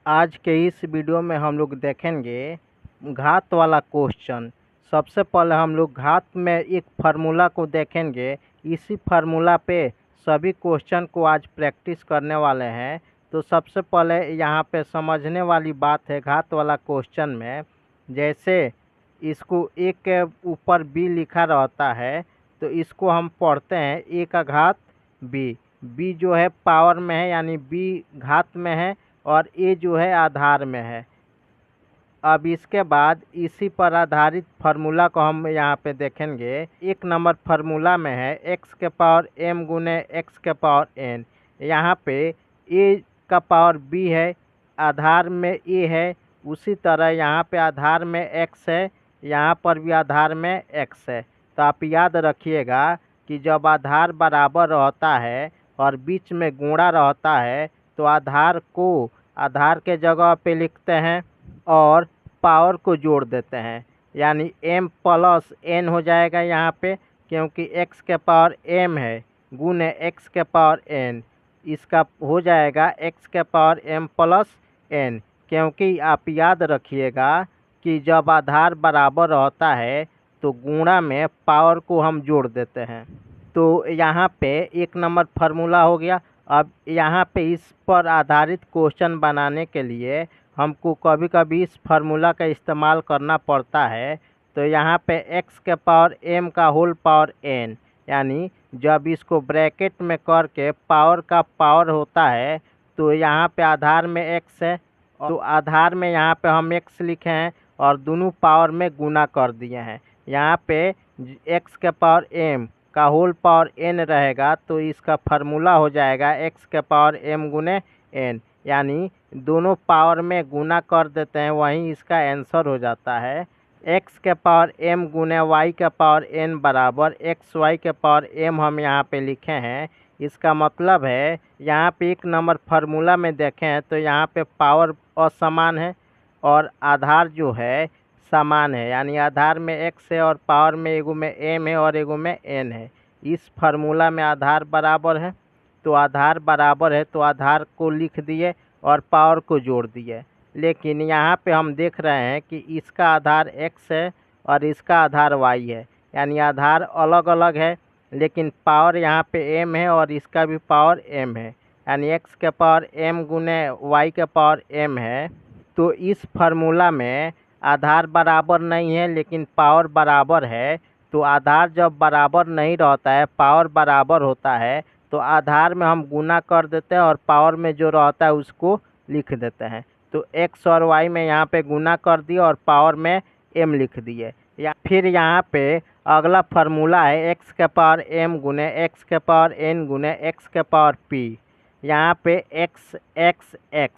आज के इस वीडियो में हम लोग देखेंगे घात वाला क्वेश्चन। सबसे पहले हम लोग घात में एक फार्मूला को देखेंगे। इसी फार्मूला पे सभी क्वेश्चन को आज प्रैक्टिस करने वाले हैं। तो सबसे पहले यहाँ पे समझने वाली बात है घात वाला क्वेश्चन में, जैसे इसको एक के ऊपर बी लिखा रहता है तो इसको हम पढ़ते हैं ए का घात बी। बी जो है पावर में है यानी बी घात में है और ए जो है आधार में है। अब इसके बाद इसी पर आधारित फार्मूला को हम यहाँ पे देखेंगे। एक नंबर फार्मूला में है एक्स के पावर एम गुने एक्स के पावर एन। यहाँ पे ए का पावर बी है, आधार में ए है, उसी तरह यहाँ पे आधार में एक्स है, यहाँ पर भी आधार में एक्स है। तो आप याद रखिएगा कि जब आधार बराबर रहता है और बीच में गुणा रहता है तो आधार को आधार के जगह पे लिखते हैं और पावर को जोड़ देते हैं, यानी m प्लस n हो जाएगा यहाँ पे, क्योंकि x के पावर m है गुने x के पावर n। इसका हो जाएगा x के पावर m प्लस n। क्योंकि आप याद रखिएगा कि जब आधार बराबर रहता है तो गुणा में पावर को हम जोड़ देते हैं। तो यहाँ पे एक नंबर फार्मूला हो गया। अब यहाँ पे इस पर आधारित क्वेश्चन बनाने के लिए हमको कभी कभी इस फार्मूला का इस्तेमाल करना पड़ता है। तो यहाँ पे x के पावर m का होल पावर n, यानी जब इसको ब्रैकेट में करके पावर का पावर होता है तो यहाँ पे आधार में x है, तो आधार में यहाँ पे हम x लिखे हैं और दोनों पावर में गुना कर दिए हैं। यहाँ पे x के पावर m का होल पावर n रहेगा तो इसका फार्मूला हो जाएगा x के पावर m गुने n, यानी दोनों पावर में गुना कर देते हैं, वहीं इसका आंसर हो जाता है x के पावर m गुने y के पावर n बराबर एक्स वाई के पावर m। हम यहाँ पे लिखे हैं, इसका मतलब है यहाँ पे एक नंबर फार्मूला में देखें तो यहाँ पे पावर असमान है और आधार जो है समान है, यानी आधार में x है और पावर में एगो में m है और एगो में n है। इस फार्मूला में आधार बराबर है तो आधार बराबर है तो आधार को लिख दिए और पावर को जोड़ दिए। लेकिन यहाँ पे हम देख रहे हैं कि इसका आधार x है और इसका आधार y है, यानी आधार अलग अलग है लेकिन पावर यहाँ पे m है और इसका भी पावर m है, यानी x के पावर m गुने y के पावर m है। तो इस फार्मूला में आधार बराबर नहीं है लेकिन पावर बराबर है। तो आधार जब बराबर नहीं रहता है, पावर बराबर होता है, तो आधार में हम गुना कर देते हैं और पावर में जो रहता है उसको लिख देते हैं। तो x और y में यहाँ पे गुना कर दिए और पावर में m लिख दिए। या फिर यहाँ पे अगला फार्मूला है x के पावर m गुने x के पावर n गुने x के पावर p। यहाँ पे x x x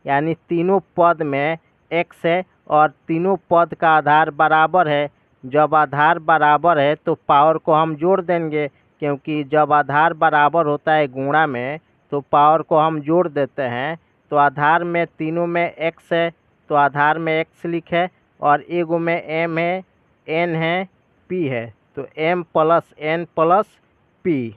यानी तीनों पद में x है और तीनों पद का आधार बराबर है। जब आधार बराबर है तो पावर को हम जोड़ देंगे, क्योंकि जब आधार बराबर होता है गुणा में तो पावर को हम जोड़ देते हैं। तो आधार में तीनों में x है तो आधार में x लिखे और एगो में m है, n है, p है, तो m plus n plus p।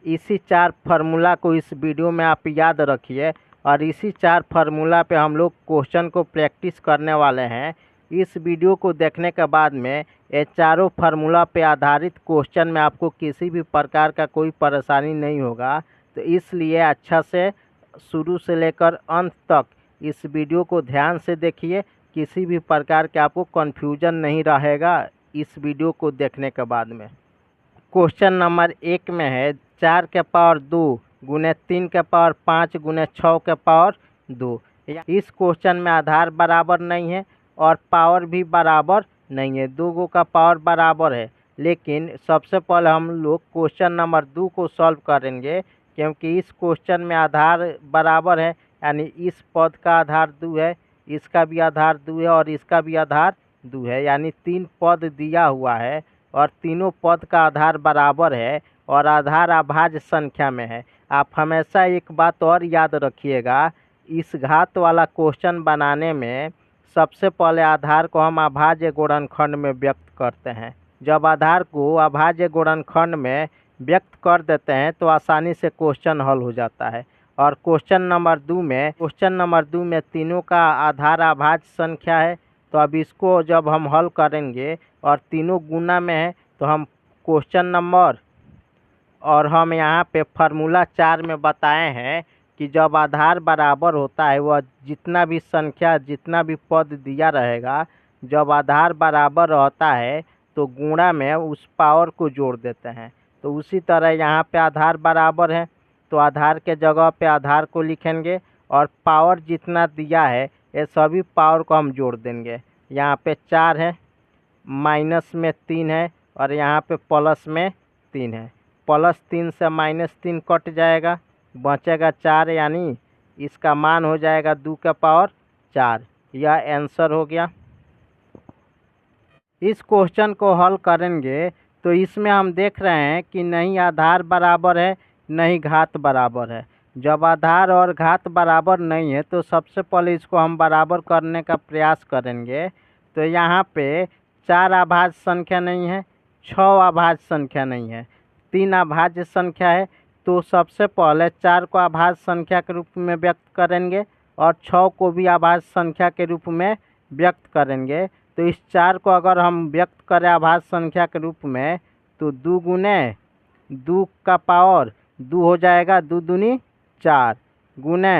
इसी चार फार्मूला को इस वीडियो में आप याद रखिए और इसी चार फार्मूला पे हम लोग क्वेश्चन को प्रैक्टिस करने वाले हैं। इस वीडियो को देखने के बाद में ये चारों फार्मूला पे आधारित क्वेश्चन में आपको किसी भी प्रकार का कोई परेशानी नहीं होगा। तो इसलिए अच्छा से शुरू से लेकर अंत तक इस वीडियो को ध्यान से देखिए, किसी भी प्रकार के आपको कन्फ्यूजन नहीं रहेगा इस वीडियो को देखने के बाद में। क्वेश्चन नंबर 1 में है 4 के पावर 2 गुने 3 के पावर 5 गुने 6 के पावर 2। इस क्वेश्चन में आधार बराबर नहीं है और पावर भी बराबर नहीं है, दो गो का पावर बराबर है। लेकिन सबसे पहले हम लोग क्वेश्चन नंबर 2 को सॉल्व करेंगे, क्योंकि इस क्वेश्चन में आधार बराबर है, यानी इस पद का आधार 2 है, इसका भी आधार 2 है और इसका भी आधार 2 है, यानी 3 पद दिया हुआ है और तीनों पद का आधार बराबर है और आधार अभाज्य संख्या में है। आप हमेशा एक बात और याद रखिएगा, इस घात वाला क्वेश्चन बनाने में सबसे पहले आधार को हम अभाज्य गुणनखंड में व्यक्त करते हैं। जब आधार को अभाज्य गुणनखंड में व्यक्त कर देते हैं तो आसानी से क्वेश्चन हल हो जाता है। और क्वेश्चन नंबर 2 में तीनों का आधार अभाज्य संख्या है। तो अब इसको जब हम हल करेंगे और तीनों गुना में है तो हम क्वेश्चन नंबर और हम यहाँ पे फार्मूला 4 में बताए हैं कि जब आधार बराबर होता है वह जितना भी संख्या जितना भी पद दिया रहेगा, जब आधार बराबर रहता है तो गुणा में उस पावर को जोड़ देते हैं। तो उसी तरह यहाँ पे आधार बराबर है तो आधार के जगह पे आधार को लिखेंगे और पावर जितना दिया है ये सभी पावर को हम जोड़ देंगे। यहाँ पे 4 है, माइनस में 3 है और यहाँ पे प्लस में 3 है। +3 से -3 कट जाएगा, बचेगा 4, यानी इसका मान हो जाएगा 2 का पावर 4। यह आंसर हो गया। इस क्वेश्चन को हल करेंगे तो इसमें हम देख रहे हैं कि नहीं आधार बराबर है नहीं घात बराबर है। जब आधार और घात बराबर नहीं है तो सबसे पहले इसको हम बराबर करने का प्रयास करेंगे। तो यहाँ पे 4 अभाज्य संख्या नहीं है, 6 अभाज्य संख्या नहीं है, 3 अभाज्य संख्या है। तो सबसे पहले 4 को अभाज्य संख्या के रूप में व्यक्त करेंगे और 6 को भी अभाज्य संख्या के रूप में व्यक्त करेंगे। तो इस 4 को अगर हम व्यक्त करें अभाज्य संख्या के रूप में तो 2 गुने 2 का पावर 2 हो जाएगा, 2 दूनी 4 गुने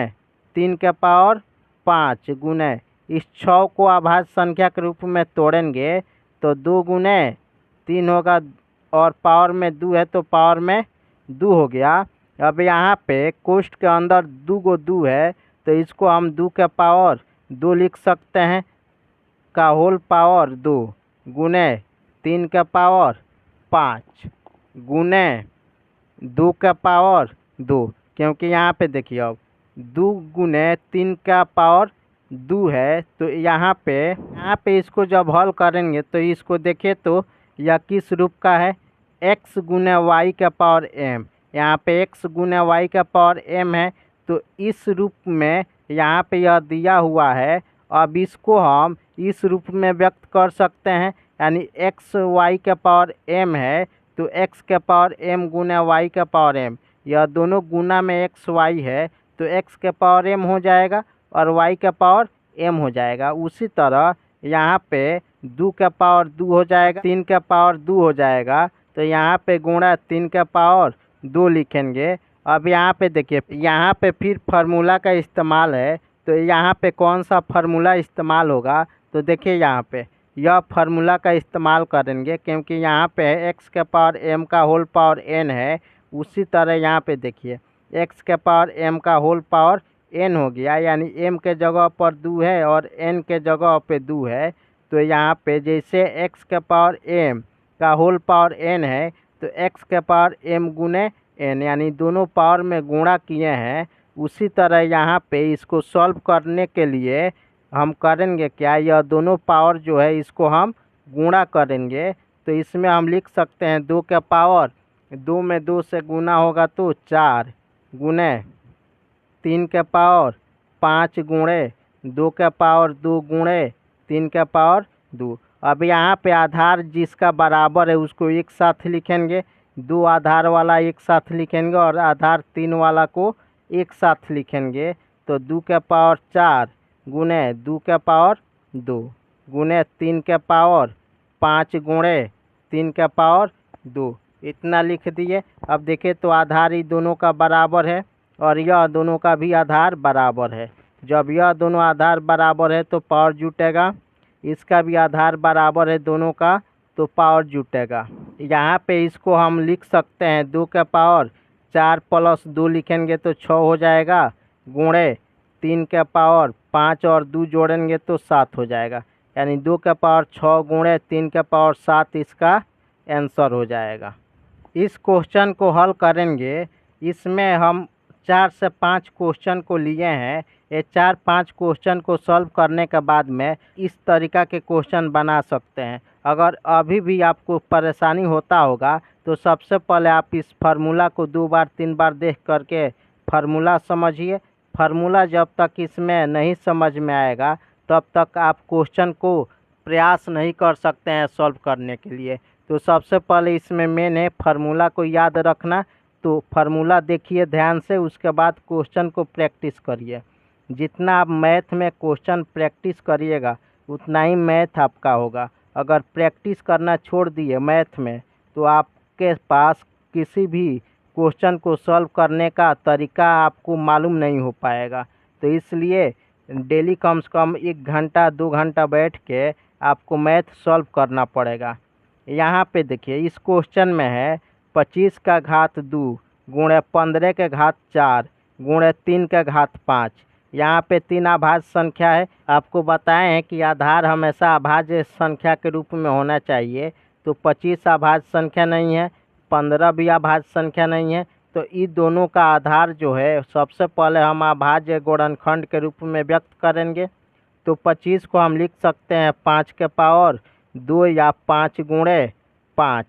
3 के पावर 5 गुने इस 6 को अभाज्य संख्या के रूप में तोड़ेंगे तो 2 गुने 3 होगा और पावर में 2 है तो पावर में 2 हो गया। अब यहाँ पे कोष्ठ के अंदर 2 गो 2 है तो इसको हम 2 के पावर 2 लिख सकते हैं का होल पावर 2 गुने 3 के पावर 5 गुने 2 के पावर 2, क्योंकि यहाँ पे देखिए अब 2 गुने 3 का पावर 2 है। तो यहाँ पे इसको जब हल करेंगे तो इसको देखिए तो यह किस रूप का है, x गुने वाई का पावर m। यहाँ पे x गुने वाई का पावर m है तो इस रूप में यहाँ पे यह दिया हुआ है। अब इसको हम इस रूप में व्यक्त कर सकते हैं, यानी x y के पावर m है तो x के पावर m गुने y के पावर m, यह दोनों गुना में x y है तो x के पावर m हो जाएगा और y के पावर m हो जाएगा। उसी तरह यहाँ पे 2 के पावर 2 हो जाएगा, 3 के पावर 2 हो जाएगा तो यहाँ पे गुणा 3 के पावर 2 लिखेंगे। अब यहाँ पे देखिए यहाँ पे फिर फार्मूला का इस्तेमाल है तो यहाँ पे कौन सा फार्मूला इस्तेमाल होगा, तो देखिए यहाँ पे यह फार्मूला का इस्तेमाल करेंगे क्योंकि यहाँ पे x के पावर m का होल पावर n है। उसी तरह यहाँ पे देखिए x के पावर m का होल पावर n हो गया, यानी m के जगह पर 2 है और n के जगह पे 2 है। तो यहाँ पे जैसे x के पावर m का होल पावर n है तो x के पावर m गुने n, यानी दोनों पावर में गुणा किए हैं। उसी तरह यहाँ पे इसको सॉल्व करने के लिए हम करेंगे क्या, यह दोनों पावर जो है इसको हम गुणा करेंगे। तो इसमें हम लिख सकते हैं 2 के पावर 2 में 2 से गुना होगा तो 4 गुने 3 के पावर 5 गुणे 2 के पावर 2 गुणे 3 के पावर 2। अब यहाँ पे आधार जिसका बराबर है उसको एक साथ लिखेंगे, 2 आधार वाला एक साथ लिखेंगे और आधार 3 वाला को एक साथ लिखेंगे। तो 2 के पावर 4 गुने 2 के पावर 2 गुने 3 के पावर 5 गुणे 3 के पावर 2, इतना लिख दिए। अब देखिए तो आधार ही दोनों का बराबर है और यह दोनों का भी आधार बराबर है। जब यह दोनों आधार बराबर है तो पावर जुटेगा, इसका भी आधार बराबर है दोनों का तो पावर जुटेगा। यहाँ पे इसको हम लिख सकते हैं 2 के पावर 4 + 2 लिखेंगे तो 6 हो जाएगा गुणे 3 के पावर 5 और 2 जोड़ेंगे तो 7 हो जाएगा, यानी 2 के पावर 6 गुणे 3 के पावर 7 इसका आंसर हो जाएगा। इस क्वेश्चन को हल करेंगे, इसमें हम 4 से 5 क्वेश्चन को लिए हैं। ये 4-5 क्वेश्चन को सॉल्व करने के बाद में इस तरीका के क्वेश्चन बना सकते हैं। अगर अभी भी आपको परेशानी होता होगा तो सबसे पहले आप इस फार्मूला को 2 बार 3 बार देख करके फार्मूला समझिए। फार्मूला जब तक इसमें नहीं समझ में आएगा तब तक आप क्वेश्चन को प्रयास नहीं कर सकते हैं सॉल्व करने के लिए। तो सबसे पहले इसमें मेन है फार्मूला को याद रखना। तो फार्मूला देखिए ध्यान से, उसके बाद क्वेश्चन को प्रैक्टिस करिए। जितना आप मैथ में क्वेश्चन प्रैक्टिस करिएगा उतना ही मैथ आपका होगा। अगर प्रैक्टिस करना छोड़ दिए मैथ में तो आपके पास किसी भी क्वेश्चन को सॉल्व करने का तरीका आपको मालूम नहीं हो पाएगा। तो इसलिए डेली कम से कम 1 घंटा 2 घंटा बैठ के आपको मैथ सॉल्व करना पड़ेगा। यहाँ पे देखिए इस क्वेश्चन में है 25 का घात 2 गुणे 15 के घात 4 गुणे 3 के घात 5। यहाँ पे 3 अभाज्य संख्या है। आपको बताएं हैं कि आधार हमेशा अभाज्य संख्या के रूप में होना चाहिए। तो 25 अभाज्य संख्या नहीं है, 15 भी अभाज्य संख्या नहीं है। तो इन दोनों का आधार जो है सबसे पहले हम अभाज्य गुणनखंड के रूप में व्यक्त करेंगे। तो 25 को हम लिख सकते हैं 5 के पावर 2 या 5 गुणे 5।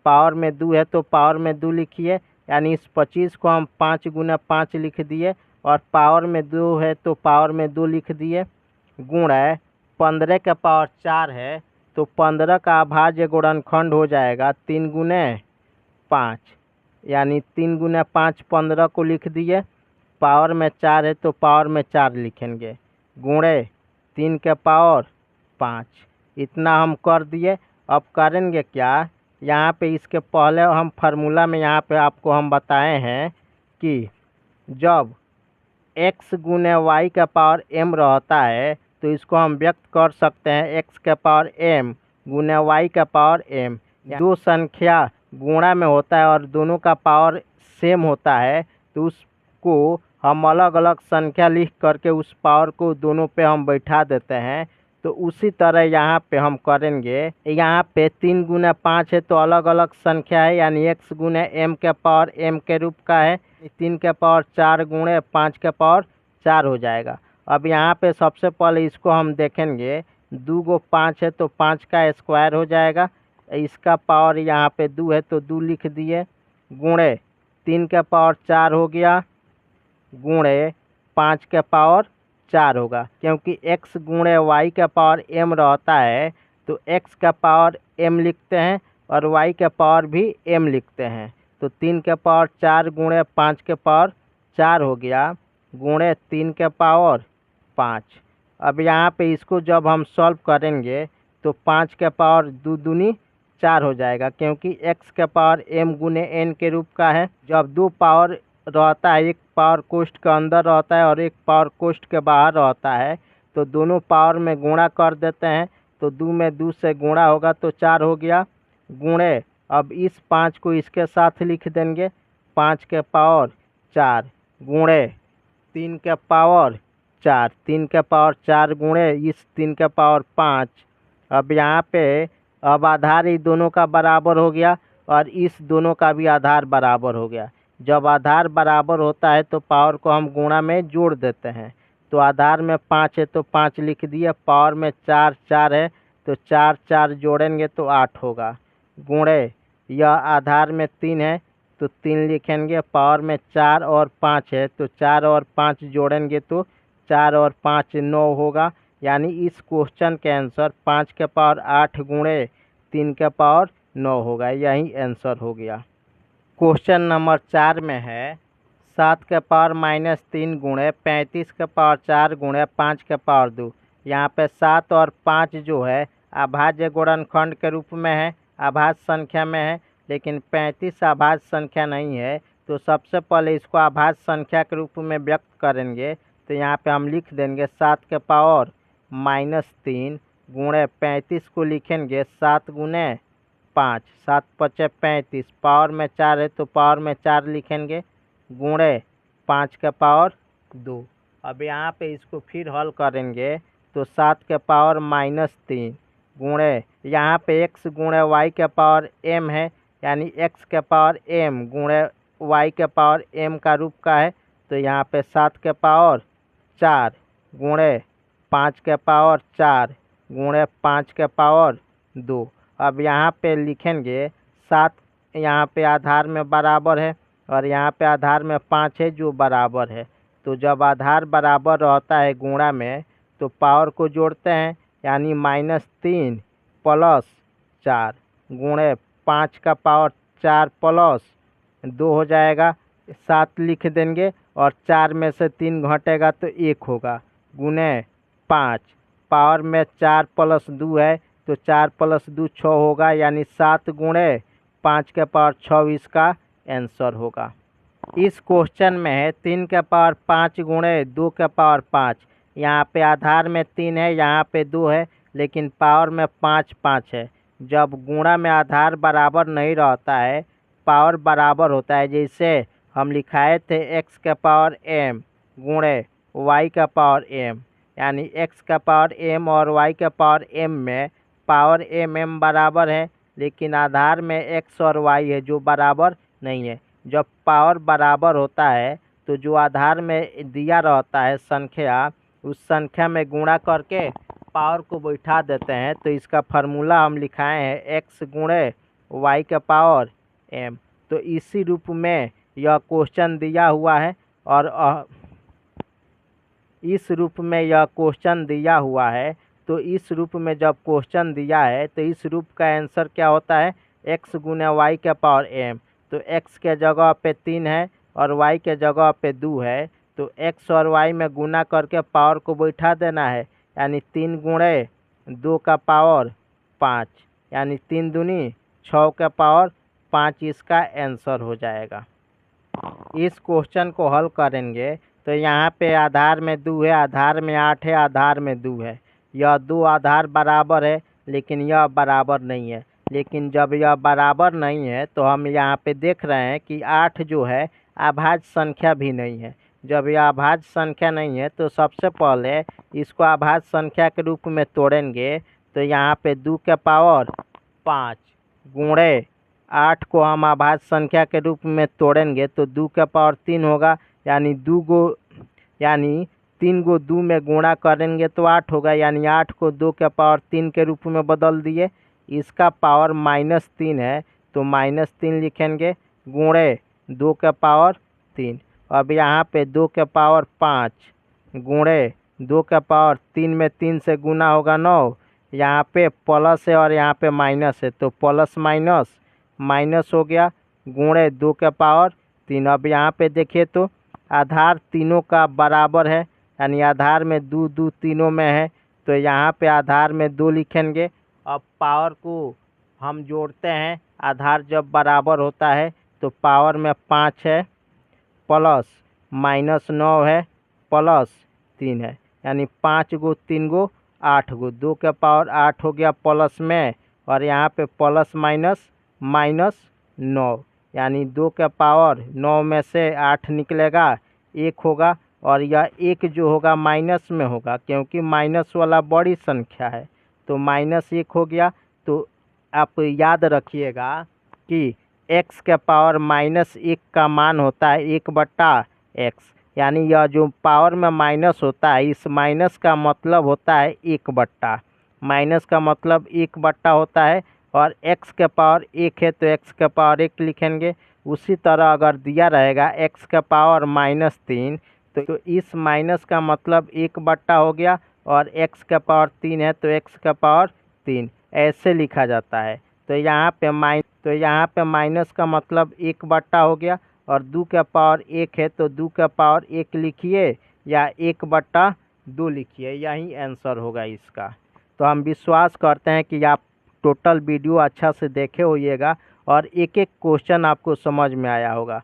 पावर में 2 है तो पावर में 2 लिखिए, यानी इस 25 को हम 5 गुना 5 लिख दिए, और पावर में 2 है तो पावर में 2 लिख दिए, गुणे 15 के पावर 4 है तो 15 का अभाज्य गुणनखंड हो जाएगा 3 गुने 5, यानी 3 गुना 5 15 को लिख दिए। पावर में 4 है तो पावर में 4 लिखेंगे, गुणे 3 के पावर 5। इतना हम कर दिए। अब करेंगे क्या, यहाँ पे इसके पहले हम फार्मूला में यहाँ पे आपको हम बताए हैं कि जब x गुने y का पावर m रहता है तो इसको हम व्यक्त कर सकते हैं x के पावर m गुने y का पावर m। दो संख्या गुणा में होता है और दोनों का पावर सेम होता है तो उसको हम अलग अलग संख्या लिख करके उस पावर को दोनों पे हम बैठा देते हैं। तो उसी तरह यहाँ पे हम करेंगे। यहाँ पे 3 गुना 5 है तो अलग अलग संख्या है, यानी x गुने m के पावर m के रूप का है। 3 के पावर 4 गुणे 5 के पावर 4 हो जाएगा। अब यहाँ पे सबसे पहले इसको हम देखेंगे, 2 गो 5 है तो 5 का स्क्वायर हो जाएगा। इसका पावर यहाँ पे 2 है तो 2 लिख दिए, गुणे 3 के पावर 4 हो गया, गुणे 5 के पावर 4 होगा। क्योंकि x गुणे y का पावर m रहता है तो x का पावर m लिखते हैं और y का पावर भी m लिखते हैं। तो 3 के पावर 4 गुणे 5 के पावर 4 हो गया, गुणे 3 के पावर 5। अब यहाँ पे इसको जब हम सॉल्व करेंगे तो 5 के पावर 2 दूनी 4 हो जाएगा, क्योंकि x के पावर m गुने n के रूप का है। जब 2 पावर रहता है, एक पावर कोष्ठ के अंदर रहता है और एक पावर कोष्ठ के बाहर रहता है, तो दोनों पावर में गुणा कर देते हैं। तो 2 में 2 से गुणा होगा तो 4 हो गया, गुणे अब इस 5 को इसके साथ लिख देंगे, 5 के पावर 4 गुणे 3 के पावर 4, 3 के पावर 4 गुणे इस 3 के पावर 5। अब यहाँ पे अब आधार इस दोनों का बराबर हो गया और इस दोनों का भी आधार बराबर हो गया। जब आधार बराबर होता है तो पावर को हम गुणा में जोड़ देते हैं। तो आधार में 5 है तो 5 लिख दिए, पावर में 4 4 है तो 4 4 जोड़ेंगे तो 8 होगा, गुणे यह आधार में 3 है तो 3 लिखेंगे, पावर में 4 और 5 है तो 4 और 5 जोड़ेंगे तो 4 और 5 9 होगा। यानी इस क्वेश्चन के आंसर 5 के पावर 8 गुणे 3 के पावर 9 होगा। यही आंसर हो गया। क्वेश्चन नंबर 4 में है 7 के पावर -3 गुणे 35 के पावर 4 गुणे 5 के पावर 2। यहाँ पे 7 और 5 जो है अभाज्य गुणनखंड के रूप में है, अभाज्य संख्या में है, लेकिन 35 अभाज्य संख्या नहीं है। तो सबसे पहले इसको अभाज्य संख्या के रूप में व्यक्त करेंगे। तो यहाँ पे हम लिख देंगे 7 के पावर -3 गुणे 35 को लिखेंगे 7 गुने 5, 7 पचे 35, पावर में 4 है तो पावर में 4 लिखेंगे, गुणे 5 के पावर 2। अब यहाँ पे इसको फिर हल करेंगे तो 7 के पावर -3 गुणे यहाँ पे x गुणे y के पावर m है, यानी x के पावर m गुणे y के पावर m का रूप का है। तो यहाँ पे 7 के पावर 4 गुणे 5 के पावर 4 गुणे 5 के पावर 2। अब यहाँ पे लिखेंगे 7 यहाँ पे आधार में बराबर है और यहाँ पे आधार में 5 है जो बराबर है। तो जब आधार बराबर रहता है गुणा में तो पावर को जोड़ते हैं, यानी -3 प्लस 4 गुणे 5 का पावर 4 प्लस 2 हो जाएगा, 7 लिख देंगे और 4 में से 3 घटेगा तो 1 होगा, गुने 5। पावर में 4 + 2 है तो 4 + 2 6 होगा, यानी 7 गुणे 5 के पावर 6 इसका आंसर होगा। इस क्वेश्चन में है 3 के पावर 5 गुणे 2 के पावर 5। यहाँ पे आधार में 3 है, यहाँ पे 2 है, लेकिन पावर में 5 5 है। जब गुणा में आधार बराबर नहीं रहता है, पावर बराबर होता है, जैसे हम लिखाए थे x के पावर m गुणे y का पावर m, यानी x का पावर m और y का पावर m में पावर m बराबर है, लेकिन आधार में x और y है जो बराबर नहीं है। जब पावर बराबर होता है तो जो आधार में दिया रहता है संख्या, उस संख्या में गुणा करके पावर को बैठा देते हैं। तो इसका फार्मूला हम लिखाए हैं x गुणे y का पावर m। तो इसी रूप में यह क्वेश्चन दिया हुआ है और इस रूप में यह क्वेश्चन दिया हुआ है। तो इस रूप में जब क्वेश्चन दिया है तो इस रूप का आंसर क्या होता है, x गुने y के पावर m। तो x के जगह पे 3 है और y के जगह पे 2 है, तो x और y में गुना करके पावर को बैठा देना है, यानी 3 गुणे 2 का पावर 5, यानी 3 दूनी 6 का पावर 5 इसका आंसर हो जाएगा। इस क्वेश्चन को हल करेंगे तो यहाँ पे आधार में 2 है, आधार में 8 है, आधार में 2 है। यह 2 आधार बराबर है, लेकिन यह बराबर नहीं है। लेकिन जब यह बराबर नहीं है तो हम यहाँ पे देख रहे हैं कि 8 जो है अभाज्य संख्या भी नहीं है। जब यह अभाज्य संख्या नहीं है तो सबसे पहले इसको अभाज्य संख्या के रूप में तोड़ेंगे। तो यहाँ पे 2 के पावर 5 गुणे 8 को हम अभाज्य संख्या के रूप में तोड़ेंगे तो 2 के पावर 3 होगा, यानी 3 को 2 में गुणा करेंगे तो 8 होगा, यानी 8 को 2 के पावर 3 के रूप में बदल दिए। इसका पावर -3 है तो -3 लिखेंगे गुणे 2 के पावर 3। अब यहाँ पे 2 के पावर 5 गुणे 2 के पावर 3 में 3 से गुना होगा 9। यहाँ पे प्लस है और यहाँ पे माइनस है, तो प्लस माइनस हो गया गुणे 2 के पावर 3। अब यहाँ पे देखिए तो आधार तीनों का बराबर है, यानी आधार में 2 2 तीनों में है, तो यहाँ पे आधार में 2 लिखेंगे। अब पावर को हम जोड़ते हैं, आधार जब बराबर होता है तो पावर में 5 है प्लस -9 है प्लस 3 है, यानी 5 गो 3 गो 8 गो, 2 के पावर 8 हो गया प्लस में, और यहाँ पे प्लस -9, यानी 2 के पावर 9 में से 8 निकलेगा 1 होगा, और यह 1 जो होगा माइनस में होगा क्योंकि माइनस वाला बड़ी संख्या है, तो -1 हो गया। तो आप याद रखिएगा कि x के पावर -1 का मान होता है 1/x, यानी यह जो पावर में माइनस होता है, इस माइनस का मतलब होता है 1/। माइनस का मतलब 1/, होता है, और x के पावर 1 है तो x के पावर 1 लिखेंगे। उसी तरह अगर दिया रहेगा x के पावर -3 तो इस माइनस का मतलब 1/, हो गया, और x के पावर 3 है तो x के पावर 3 ऐसे लिखा जाता है। तो यहाँ पे माइनस का मतलब 1/, हो गया, और 2 के पावर 1 है तो 2 के पावर 1 लिखिए या 1/2 लिखिए, यही आंसर होगा इसका। तो हम विश्वास करते हैं कि आप टोटल वीडियो अच्छा से देखे होइएगा और एक एक क्वेश्चन आपको समझ में आया होगा।